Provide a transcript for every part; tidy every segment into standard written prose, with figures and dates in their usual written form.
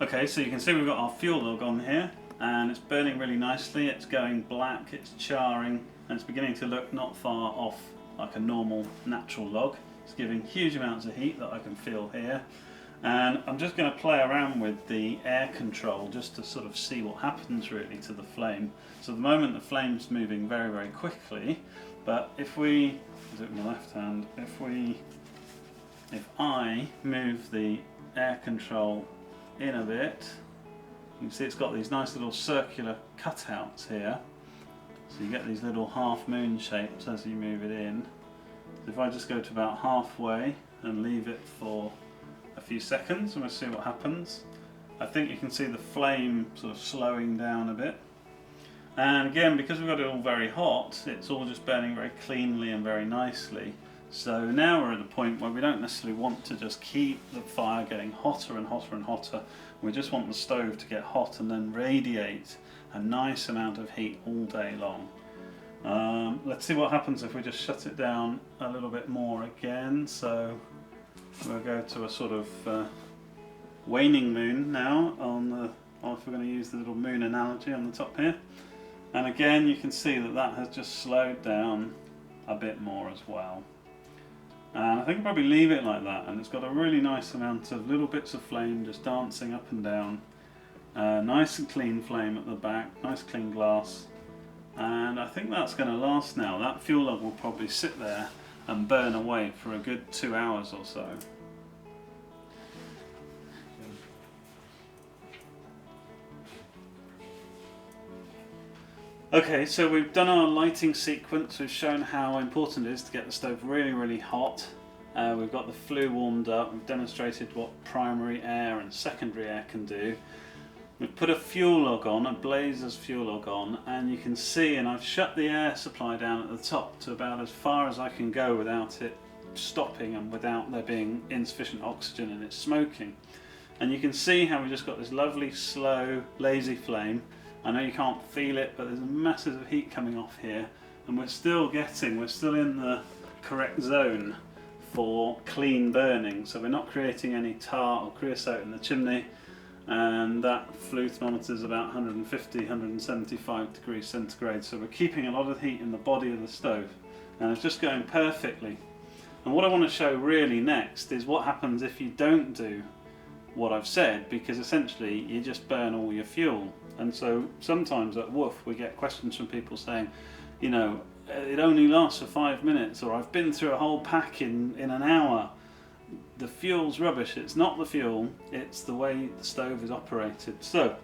Okay, so you can see we've got our fuel log on here and it's burning really nicely. It's going black, it's charring, and it's beginning to look not far off like a normal natural log. It's giving huge amounts of heat that I can feel here. And I'm just going to play around with the air control just to sort of see what happens really to the flame. So at the moment the flame's moving very, very quickly, but if we, do it with my left hand, if I move the air control in a bit, you can see it's got these nice little circular cutouts here, so you get these little half moon shapes as you move it in. So if I just go to about halfway and leave it for a few seconds and we'll see what happens. I think you can see the flame sort of slowing down a bit, and again, because we've got it all very hot, it's all just burning very cleanly and very nicely. So now we're at the point where we don't necessarily want to just keep the fire getting hotter and hotter and hotter. We just want the stove to get hot and then radiate a nice amount of heat all day long. Let's see what happens if we just shut it down a little bit more again. So we'll go to a sort of waning moon now on the, or if we're going to use the little moon analogy on the top here. And again you can see that that has just slowed down a bit more as well. And I think I'll probably leave it like that, and it's got a really nice amount of little bits of flame just dancing up and down. Nice and clean flame at the back, nice clean glass, and I think that's going to last now. That fuel log will probably sit there and burn away for a good 2 hours or so. Okay, so we've done our lighting sequence. We've shown how important it is to get the stove really, really hot. We've got the flue warmed up. We've demonstrated what primary air and secondary air can do. We've put a fuel log on, a Blazer's fuel log on, and you can see, and I've shut the air supply down at the top to about as far as I can go without it stopping and without there being insufficient oxygen and it smoking. And you can see how we just got this lovely, slow, lazy flame. I know you can't feel it, but there's a massive heat coming off here, and we're still in the correct zone for clean burning, so we're not creating any tar or creosote in the chimney, and that flue thermometer is about 150, 175 degrees centigrade, so we're keeping a lot of heat in the body of the stove, and it's just going perfectly. And what I want to show really next is what happens if you don't do what I've said, because essentially you just burn all your fuel. And so sometimes at Woof we get questions from people saying, you know, it only lasts for 5 minutes, or I've been through a whole pack in an hour. The fuel's rubbish. It's not the fuel, it's the way the stove is operated. So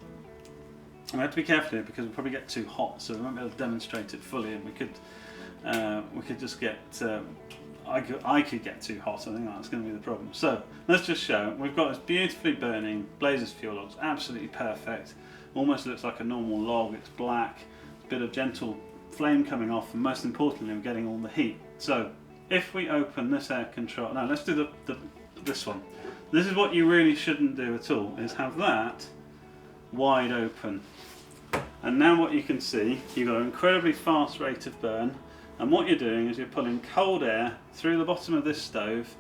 we have to be careful here because we'll probably get too hot, so we won't be able to demonstrate it fully, and we could just get I could get too hot. I think that's going to be the problem. So let's just show. We've got this beautifully burning Blazer's fuel logs, absolutely perfect. Almost looks like a normal log. It's black, a bit of gentle flame coming off, and most importantly we're getting all the heat. So if we open this air control, no, let's do this one. This is what you really shouldn't do at all, is have that wide open. And now what you can see, you've got an incredibly fast rate of burn, and what you're doing is you're pulling cold air through the bottom of this stove,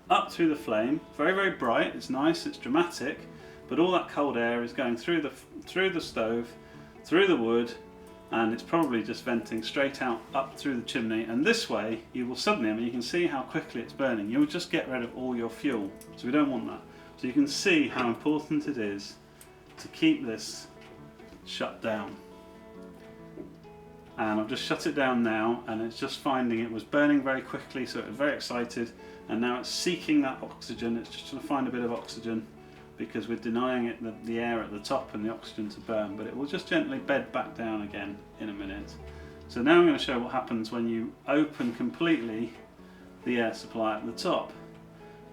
up through the flame, very, very bright, it's nice, it's dramatic, but all that cold air is going through the stove, through the wood, and it's probably just venting straight out up through the chimney, and this way you will suddenly, I mean you can see how quickly it's burning, you'll just get rid of all your fuel, so we don't want that. So you can see how important it is to keep this shut down. And I've just shut it down now, and it's just finding it was burning very quickly, so it was very excited, and now it's seeking that oxygen. It's just trying to find a bit of oxygen because we're denying it the air at the top and the oxygen to burn, but it will just gently bed back down again in a minute. So now I'm going to show what happens when you open completely the air supply at the top.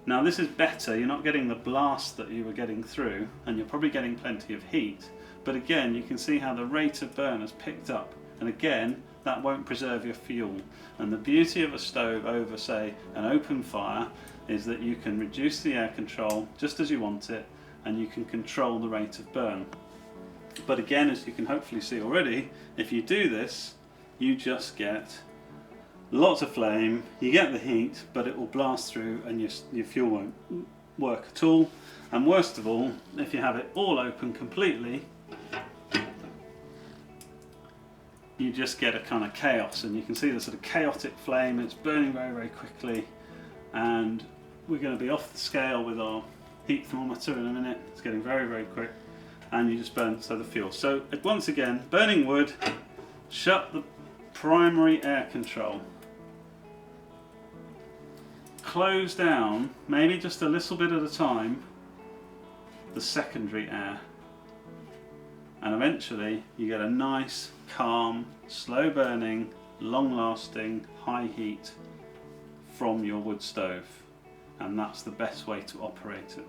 Now this is better, you're not getting the blast that you were getting through, and you're probably getting plenty of heat, but again you can see how the rate of burn has picked up. And again, that won't preserve your fuel. And the beauty of a stove over, say, an open fire is that you can reduce the air control just as you want it, and you can control the rate of burn. But again, as you can hopefully see already, if you do this, you just get lots of flame, you get the heat, but it will blast through and your fuel work at all. And worst of all, if you have it all open completely, you just get a kind of chaos, and you can see the sort of chaotic flame. It's burning very, very quickly, and we're going to be off the scale with our heat thermometer in a minute. It's getting very, very quick, and you just burn the fuel. So once again, burning wood, shut the primary air control. Close down, maybe just a little bit at a time, the secondary air. And eventually you get a nice, calm, slow burning, long lasting, high heat from your wood stove. And that's the best way to operate it.